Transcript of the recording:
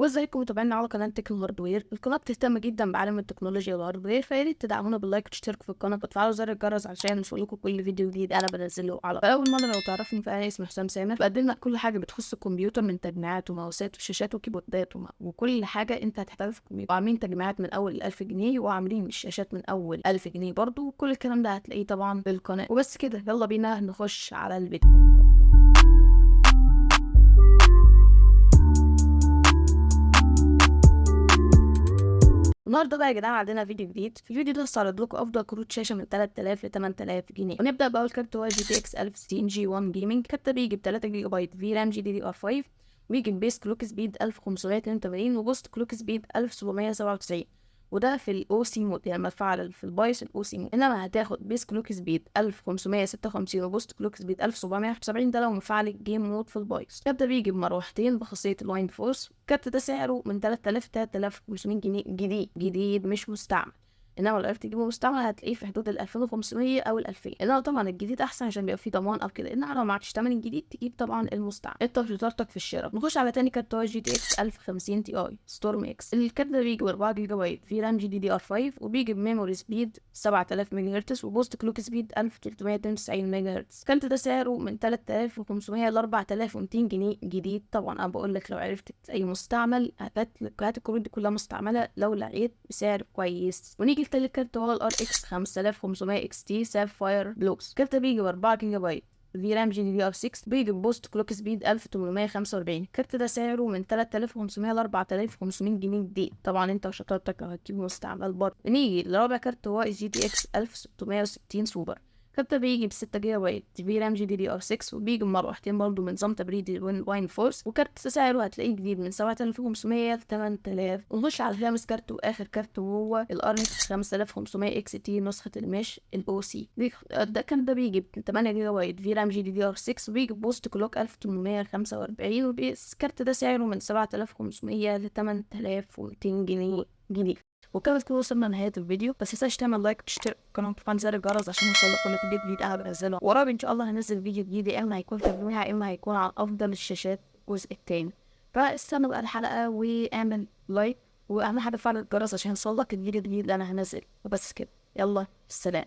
وازيكم متابعينا على قناه تك هاردوير. القناه بتهتم جدا بعالم التكنولوجيا والهاردوير، فيا ريت تدعمونا باللايك وتشتركوا في القناه وتفعلوا زر الجرس عشان يوصلكوا كل فيديو جديد انا بنزله. على اول مره لو تعرفني، فانا اسمي حسام سامر، بقدم لك كل حاجه بتخص الكمبيوتر من تجميعات وماوسات وشاشات وكيبوردات وكل حاجه انت هتحتاجها في الكمبيوتر. وعاملين تجميعات من اول 1000 جنيه وعاملين الشاشات من اول 1000 جنيه برضو، وكل الكلام ده هتلاقيه طبعا في القناه. وبس كده، يلا بينا نخش على الفيديو. النهارده بقى يا جدعان عندنا فيديو جديد. في الفيديو ده هستعرض لكم افضل كروت شاشه من 3000 ل 8000 جنيه. ونبدا باول كارت، هو جي تي اكس 1060 جي 1 جيمنج. الكارت ده بيجي ب 3 جيجا بايت في رام جي دي دي ار 5، ويجي بيس كلوك سبيد 1582 وبوست كلوك سبيد 1797، وده في الاو سي مود، يعني مفعل في البايس الاو سي مود. انما هتاخد بيس كلوك سبيد 1556 وبوست كلوك سبيد 1771، ده لو مفعل الجيم مود في البايس. الكارت ده بيجي بمروحتين بخاصيه الوايند فورس. الكارت ده سعره من 3000 ل 3500 جنيه جديد مش مستعمل. انما لو عرفت تجيبه مستعمل هتلاقيه في حدود ال 2500 او ال 2000. انما طبعا الجديد احسن عشان بيبقى فيه ضمان او كده. انما لو معكش تمن الجديد تجيب طبعا المستعمل. انت وشطارتك في الشراء. نخش على تاني كارت، هو جي تي اكس 1050 تي اي ستورم اكس. الكارت ده بيجي ب 4 جيجا بايت في رام جي دي دي ار 5، وبيجي بميموري سبيد 7000 ميجا هرتز وبوست كلوك سبيد 1392 ميجا هرتز. الكارت ده سعره من 3500 ل 4200 جنيه جديد. طبعا انا بقول لك لو عرفت اي مستعمل هات الكروت دي كلها مستعمله لو لقيت بسعر كويس. ونيجي لتالت كارت، هو الار اكس 5500 اكس تي سافاير بلوكس. الكارت بيجي ب 4 جيجا بايت في رام جي دي دي ار 6، بيجي بوست كلوك سبيد 1845. الكارت ده سعره من 3500 ل 4500 جنيه جديد. طبعا انت وشطارتك لو هتجيبه مستعمل برضه. نيجي لرابع كارت، هو جي تي اكس 1660 سوبر. الكارت بيجي ب 6 جيجا بايت في رام جي دي دي ار 6، وبيجي بمروحتين برضه من نظام تبريد واين فورس. وكارت سعره هتلاقيه جديد من 7500 ل 8000. ونخش على خامس كارت واخر كارت، وهو الار اكس 5500 اكس تي نسخه المش الاو سي. ده كان ده بيجي ب 8 جيجا بايت في رام جي دي دي ار 6، وبيجي بوست كلوك 1845. والكارت ده سعره من 7500 ل 8200 جنيه جديد. وكده تكون وصلنا لنهاية الفيديو. بس متنساش تعمل لايك وتشترك في القناة وتفعل زر الجرس عشان يوصلك كل فيديو جديد انا بنزله. وقريب ان شاء الله هنزل فيديو جديد، يا اما هيكون تجميع يا اما هيكون عن افضل الشاشات الجزء التاني. فاستنى بقى الحلقة واعمل لايك، واهم حاجة فعل الجرس عشان يوصلك الفيديو الجديد اللي انا هنزله. وبس كده، يلا، السلام.